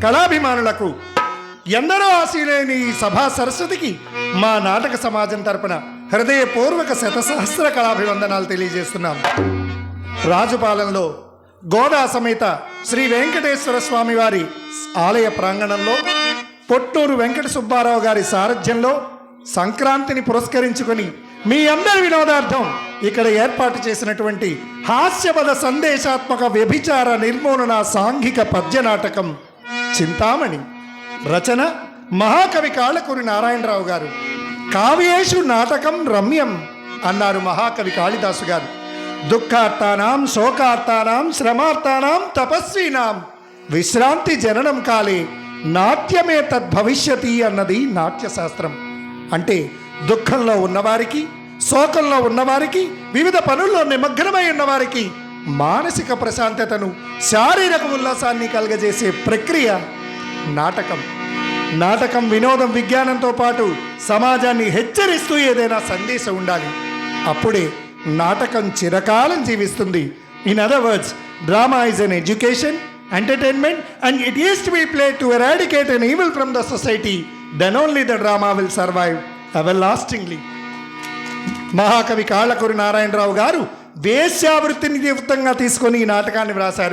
కళాభిమానులకు ఎందరో ఆశీలైన ఈ సభా సరస్వతికి మా నాటక సమాజం తరపున హృదయపూర్వక శతసహస్ర కళాభివందనాలు తెలియజేస్తున్నాం. రాజుపాలెంలో గోదా సమేత శ్రీ వెంకటేశ్వర స్వామి వారి ఆలయ ప్రాంగణంలో పొట్టూరు వెంకట సుబ్బారావు గారి సారథ్యంలో సంక్రాంతిని పురస్కరించుకొని మీ అందరి వినోదార్థం ఇక్కడ ఏర్పాటు చేసినటువంటి హాస్యపద సందేశాత్మక వ్యభిచార నిర్మూలన సాంఘిక పద్య నాటకం చింతామణి. రచన మహాకవి కాళ్ళకూరి నారాయణరావు గారు. కావ్యేషు నాటకం రమ్యం అన్నారు మహాకవి కాళిదాసు గారు. దుఃఖార్తానాం శోకార్తానాం శ్రమార్తానాం తపస్వీనాం విశ్రాంతి జననం కాలే నాట్యమే తద్భవిష్యతి అన్నది నాట్యశాస్త్రం. అంటే దుఃఖంలో ఉన్నవారికి, శోకంలో ఉన్నవారికి, వివిధ పనుల్లో నిమగ్నమై ఉన్నవారికి మానసిక ప్రశాంతతను, శారీరక ఉల్లాసాన్ని కలుగజేసే ప్రక్రియ నాటకం. నాటకం వినోదం, విజ్ఞానంతో పాటు సమాజాన్ని హెచ్చరిస్తూ ఏదైనా సందేశం ఉండాలి. అప్పుడే నాటకం చిరకాలం జీవిస్తుంది. In other words, drama is an education, entertainment, and it is to be played to eradicate an evil from the society. Then only the drama will survive everlastingly. మహాకవి కాళ్ళకూరి నారాయణరావు గారు వేశ్యావృత్తిని తీవ్రంగా తీసుకొని ఈ నాటకాన్ని వ్రాశారు.